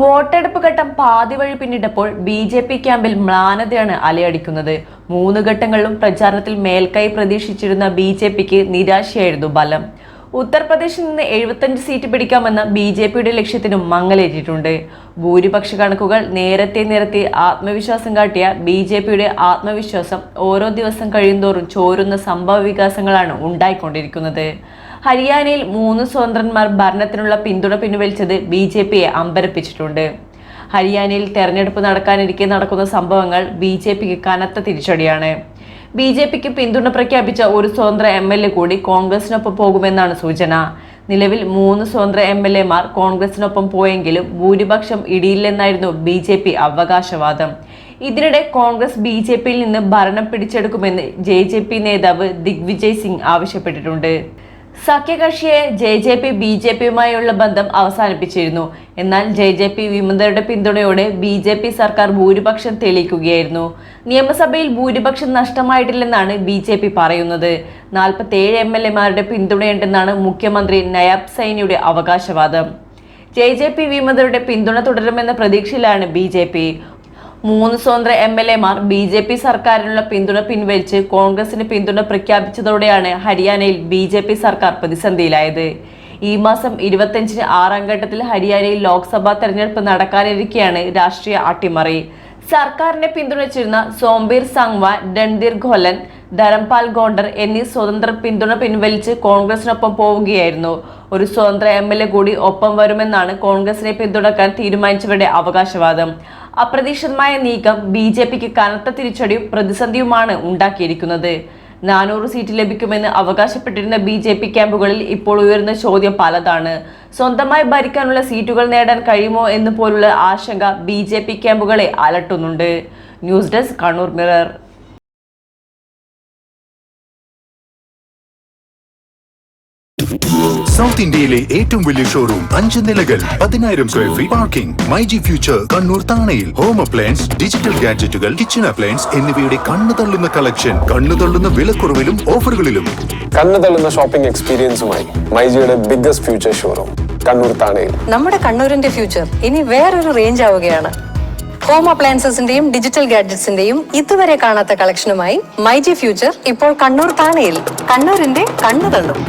വോട്ടെടുപ്പ് ഘട്ടം പാതി വഴി പിന്നിട്ടപ്പോൾ ബി.ജെ.പി ക്യാമ്പിൽ മ്ലാനതയാണ് അലയടിക്കുന്നത്. 3 ഘട്ടങ്ങളിലും പ്രചാരണത്തിൽ മേൽക്കൈ പ്രതീക്ഷിച്ചിരുന്ന ബി.ജെ.പിക്ക് നിരാശയായിരുന്നു ബലം. ഉത്തർപ്രദേശിൽ നിന്ന് 75 സീറ്റ് പിടിക്കാമെന്ന ബി.ജെ.പിയുടെ ലക്ഷ്യത്തിനും മങ്ങലേറ്റിട്ടുണ്ട്. ഭൂരിപക്ഷ കണക്കുകൾ നേരത്തെ നിരത്തി ആത്മവിശ്വാസം കാട്ടിയ ബി.ജെ.പിയുടെ ആത്മവിശ്വാസം ഓരോ ദിവസം കഴിയുന്തോറും ചോരുന്ന സംഭവ വികാസങ്ങളാണ് ഉണ്ടായിക്കൊണ്ടിരിക്കുന്നത്. ഹരിയാനയിൽ 3 സ്വതന്ത്രന്മാർ ഭരണത്തിനുള്ള പിന്തുണ പിൻവലിച്ചത് ബി.ജെ.പിയെ അമ്പരപ്പിച്ചിട്ടുണ്ട്. ഹരിയാനയിൽ തെരഞ്ഞെടുപ്പ് നടക്കാനിരിക്കെ നടക്കുന്ന സംഭവങ്ങൾ ബി.ജെ.പിക്ക് കനത്ത തിരിച്ചടിയാണ്. ബി.ജെ.പിക്ക് പിന്തുണ പ്രഖ്യാപിച്ച ഒരു സ്വതന്ത്ര എം.എൽ.എ കൂടി കോൺഗ്രസിനൊപ്പം പോകുമെന്നാണ് സൂചന. നിലവിൽ 3 സ്വതന്ത്ര എം.എൽ.എമാർ കോൺഗ്രസിനൊപ്പം പോയെങ്കിലും ഭൂരിപക്ഷം ഇടിയില്ലെന്നായിരുന്നു ബി.ജെ.പി അവകാശവാദം. ഇതിനിടെ കോൺഗ്രസ് ബി.ജെ.പിയിൽ നിന്ന് ഭരണം പിടിച്ചെടുക്കുമെന്ന് ജെ.ജെ.പി നേതാവ് ദിഗ്വിജയ് സിംഗ് ആവശ്യപ്പെട്ടിട്ടുണ്ട്. സഖ്യകക്ഷിയെ ജെ.ജെ.പി ബി.ജെ.പിയുമായുള്ള ബന്ധം അവസാനിപ്പിച്ചിരുന്നു. എന്നാൽ ജെ.ജെ.പി വിമതരുടെ പിന്തുണയോടെ ബി.ജെ.പി സർക്കാർ ഭൂരിപക്ഷം തെളിയിക്കുകയായിരുന്നു. നിയമസഭയിൽ ഭൂരിപക്ഷം നഷ്ടമായിട്ടില്ലെന്നാണ് ബി.ജെ.പി പറയുന്നത്. 47 എം.എൽ.എമാരുടെ പിന്തുണയുണ്ടെന്നാണ് മുഖ്യമന്ത്രി നയാബ് സൈനിയുടെ അവകാശവാദം. ജെ.ജെ.പി വിമതരുടെ പിന്തുണ തുടരുമെന്ന പ്രതീക്ഷയിലാണ് ബി.ജെ.പി. 3 സ്വതന്ത്ര എം.എൽ.എമാർ ബി.ജെ.പി സർക്കാരിനുള്ള പിന്തുണ പിൻവലിച്ച് കോൺഗ്രസിന് പിന്തുണ പ്രഖ്യാപിച്ചതോടെയാണ് ഹരിയാനയിൽ ബി.ജെ.പി സർക്കാർ പ്രതിസന്ധിയിലായത്. ഈ മാസം 25-ന് 6ാം ഘട്ടത്തിൽ ഹരിയാനയിൽ ലോക്സഭാ തെരഞ്ഞെടുപ്പ് നടക്കാനിരിക്കെയാണ് രാഷ്ട്രീയ അട്ടിമറി. സർക്കാരിനെ പിന്തുണച്ചിരുന്ന സോംബീർ സംഗ്വാൻ, രൺധീർ ഘോലൻ, ധരംപാൽ ഗോണ്ടർ എന്നീ സ്വതന്ത്ര പിന്തുണ പിൻവലിച്ച് കോൺഗ്രസിനൊപ്പം പോവുകയായിരുന്നു. ഒരു സ്വതന്ത്ര എം.എൽ.എ കൂടി ഒപ്പം വരുമെന്നാണ് കോൺഗ്രസിനെ പിന്തുണക്കാൻ തീരുമാനിച്ചവരുടെ അവകാശവാദം. അപ്രതീക്ഷിതമായ നീക്കം ബി.ജെ.പിക്ക് കനത്ത തിരിച്ചടിയും പ്രതിസന്ധിയുമാണ് ഉണ്ടാക്കിയിരിക്കുന്നത്. 400 സീറ്റ് ലഭിക്കുമെന്ന് അവകാശപ്പെട്ടിരുന്ന ബി.ജെ.പി ക്യാമ്പുകളിൽ ഇപ്പോൾ ഉയർന്ന ചോദ്യം പലതാണ്. സ്വന്തമായി ഭരിക്കാനുള്ള സീറ്റുകൾ നേടാൻ കഴിയുമോ എന്ന് പോലുള്ള ആശങ്ക ബി.ജെ.പി ക്യാമ്പുകളെ അലട്ടുന്നുണ്ട്. News desk Kannur Mirror. South ഇന്ത്യയിലെ ഏറ്റവും വലിയ ഷോറൂം, 5 നിലകൾ, 10,000 square feet parking. MyG future Kannur താണയിൽ. ഹോം അപ്ലയൻസ്, ഡിജിറ്റൽ ഗാഡ്ജറ്റുകൾ, കിച്ചൺ അപ്ലയൻസ് എന്നിവയുടെ കണ്ണുതള്ളുന്ന കളക്ഷൻ, കണ്ണുതള്ളുന്ന വിലക്കുറവിലും ഓഫറുകളിലും. കണ്ണുതള്ളുന്ന ഷോപ്പിംഗ് എക്സ്പീരിയൻസുമായി മൈജിയുടെ ബിഗ്ഗസ്റ്റ് ഫ്യൂച്ചർ ഷോറൂം കണ്ണൂർ താണയിൽ. നമ്മുടെ കണ്ണൂരിന്റെ ഫ്യൂച്ചർ ഇനി വേറൊരു റേഞ്ച് ആവുകയാണ്. ഹോം അപ്ലയൻസസിന്റെയും ഡിജിറ്റൽ ഗാഡ്ജറ്റ്സിന്റെയും ഇതുവരെ കാണാത്ത കളക്ഷനുമായി മൈജി ഫ്യൂച്ചർ ഇപ്പോൾ കണ്ണൂർ താണയിൽ. കണ്ണൂരിന്റെ കണ്ണുതള്ളും.